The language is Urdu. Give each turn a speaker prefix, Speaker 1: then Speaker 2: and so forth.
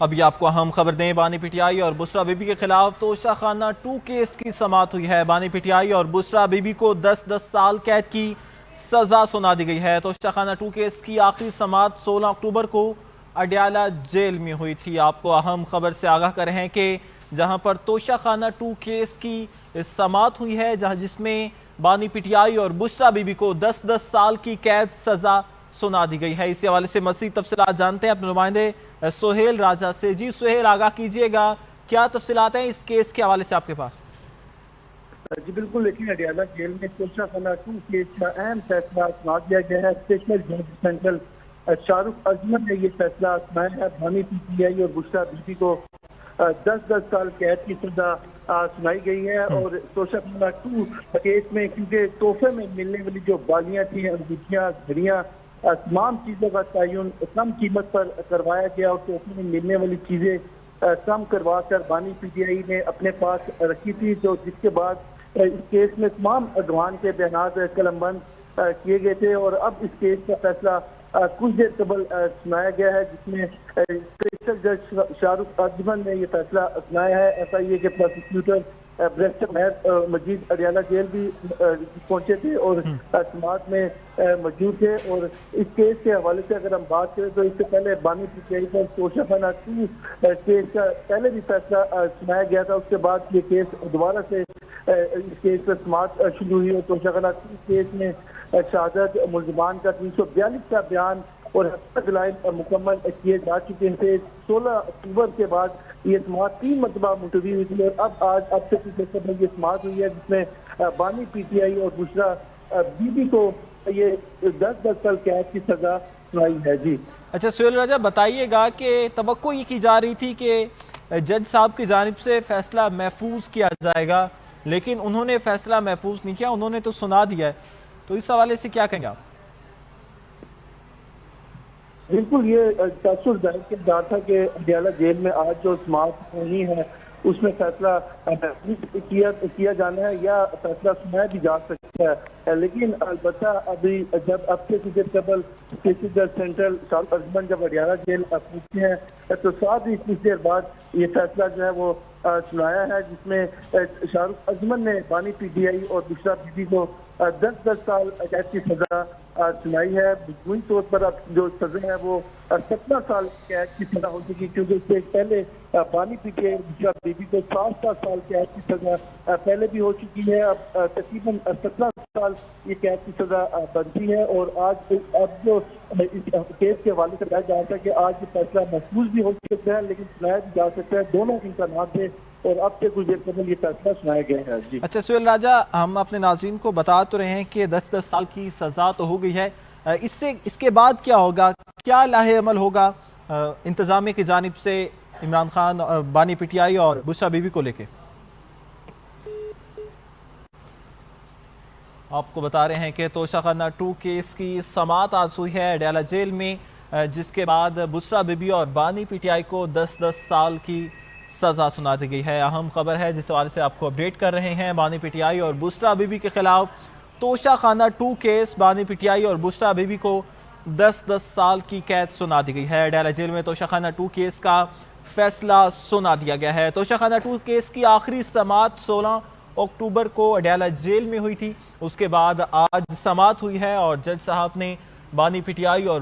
Speaker 1: ابھی آپ کو اہم خبر دیں، بانی پی ٹی آئی اور بشریٰ بی بی کے خلاف توشہ خانہ 2 کیس کی سماعت ہوئی ہے۔ بانی پی ٹی آئی اور بشریٰ بی بی کو 10 سال قید کی سزا سنا دی گئی ہے۔ توشہ خانہ 2 کیس کی آخری سماعت 16 اکتوبر کو اڈیالہ جیل میں ہوئی تھی۔ آپ کو اہم خبر سے آگاہ کر رہے ہیں کہ جہاں پر توشہ خانہ 2 کیس کی سماعت ہوئی ہے، جس میں بانی پی ٹی آئی اور بشریٰ بی بی کو 10 سال کی قید سزا سنا دی گئی ہے۔ اسی حوالے سے مزید تفصیلات جانتے ہیں اپنے نمائندے سہیل راجہ سے۔ جی سہیل، آگاہ کیجئے گا، کیا تفصیلات ہیں اس کیس کے حوالے سے آپ کے پاس؟
Speaker 2: جی بالکل، لیکن اڈیالہ جیل میں توشہ خانہ 2 کیس کا اہم فیصلہ سنا دیا گیا ہے۔ اسپیشل جج سینٹرل شاہ رخ ازمن نے یہ فیصلہ سنایا ہے۔ بانی پی ٹی آئی اور بشریٰ بی بی کو 10 سال قید کی سزا سنائی گئی ہے۔ اور توشہ خانہ 2 کیس میں کیونکہ تحفے میں ملنے والی جو بالیاں تھیں، انگوٹھیاں، گھڑیاں، تمام چیزوں کا تعین کم قیمت پر کروایا گیا اور تحفے میں ملنے والی چیزیں کم کروا کر بانی پی ٹی آئی نے اپنے پاس رکھی تھی، تو جس کے بعد اس کیس میں تمام گواہان کے بیانات قلم بند کیے گئے تھے۔ اور اب اس کیس کا فیصلہ کچھ دیر قبل سنایا گیا ہے، جس میں اسپیشل جج شاہ رخ ازمن نے یہ فیصلہ سنایا ہے۔ ایسا یہ کہ پروسیکیوٹر بیرسٹر مہر مجید اڈیالہ جیل بھی پہنچے تھے اور سماعت میں موجود تھے۔ اور اس کیس کے حوالے سے اگر ہم بات کریں تو اس سے پہلے بانی پی ٹی آئی پر توشہ خانہ 2 کیس کا پہلے بھی فیصلہ سنایا گیا تھا، اس کے بعد یہ کیس دوبارہ سے اس کیس پر سماعت شروع ہوئی اور توشہ خانہ 2 کیس میں شہادت ملزمان کا 342 کا بیان اور دلائل مکمل کیے جا چکے تھے۔ 16 اکتوبر کے بعد یہ سماعت 3 مرتبہ ملتوی ہوئی تھی اور اب سے کچھ دیر قبل یہ سماعت ہوئی ہے، جس میں بانی پی ٹی آئی اور بشریٰ بی بی کو یہ 10 سال قید کی سزا سنائی ہے۔ جی
Speaker 1: اچھا سہیل راجہ، بتائیے گا کہ توقع یہ کی جا رہی تھی کہ جج صاحب کی جانب سے فیصلہ محفوظ کیا جائے گا، لیکن انہوں نے فیصلہ محفوظ نہیں کیا، انہوں نے تو سنا دیا ہے، تو اس حوالے سے کیا کہیں گے آپ؟
Speaker 2: بالکل، یہ تاثر ظاہر کیا جا تھا کہ اڈیالہ جیل میں آج جو سماعت ہونی ہے اس میں فیصلہ کیا جانا ہے یا فیصلہ سنایا بھی جا سکتا ہے، لیکن البتہ ابھی جب اب سے کچھ دیر قبل اسپیشل جج سینٹرل شاہ رخ ازمن جب اڈیالہ جیل پہنچے ہیں تو ساتھ ہی کچھ دیر بعد یہ فیصلہ جو ہے وہ سنایا ہے، جس میں شاہ رخ ازمن نے بانی پی ٹی آئی اور بشریٰ بی بی کو 10 سال قید کی سزا سنائی ہے۔ مجموعی طور پر اب جو سزا ہے وہ 17 سال قید کی سزا ہو چکی، کیونکہ اس سے پہلے بانی پی ٹی آئی اور بشریٰ بی بی کو 7 سال قید کی سزا پہلے بھی ہو چکی ہے۔ اب تقریباً 17 سال یہ قید کی سزا بنتی ہے۔ اور اب جو اس کیس کے حوالے سے کہا جاتا ہے کہ آج یہ فیصلہ محفوظ بھی ہو سکتا ہے لیکن سنایا بھی جا سکتا ہے، دونوں امکانات تھے اور اب سے کچھ دیر قبل یہ فیصلہ سنایا گیا ہے۔ جی
Speaker 1: اچھا سہیل راجہ، ہم اپنے ناظرین کو بتا تو رہے ہیں کہ 10 سال کی سزا تو ہو گئی ہے، اس کے بعد کیا ہوگا؟ کیا لاحق عمل ہوگا انتظامیہ کی جانب سے عمران خان، بانی پی ٹی آئی اور بشریٰ بی بی کو لے کے؟ آپ کو بتا رہے ہیں کہ توشہ خانہ 2 کیس کی سماعت آج ہوئی ہے اڈیالہ جیل میں، جس کے بعد بشریٰ بی بی اور بانی پی ٹی آئی کو 10 سال کی سزا سنا دی گئی ہے۔ اہم خبر ہے جس حوالے سے آپ کو اپڈیٹ کر رہے ہیں، بانی پی ٹی آئی اور بشریٰ بی بی کے خلاف توشہ خانہ 2 کیس، بانی پی ٹی آئی اور بشریٰ بی بی کو 10 سال کی قید سنا دی گئی ہے۔ اڈیالہ جیل میں توشہ خانہ 2 کیس کا فیصلہ سنا دیا گیا ہے۔ توشہ خانہ 2 کیس کی آخری سماعت 16 اکتوبر کو اڈیالہ جیل میں ہوئی تھی، اس کے بعد آج سماعت ہوئی ہے اور جج صاحب نے بانی پی ٹی آئی اور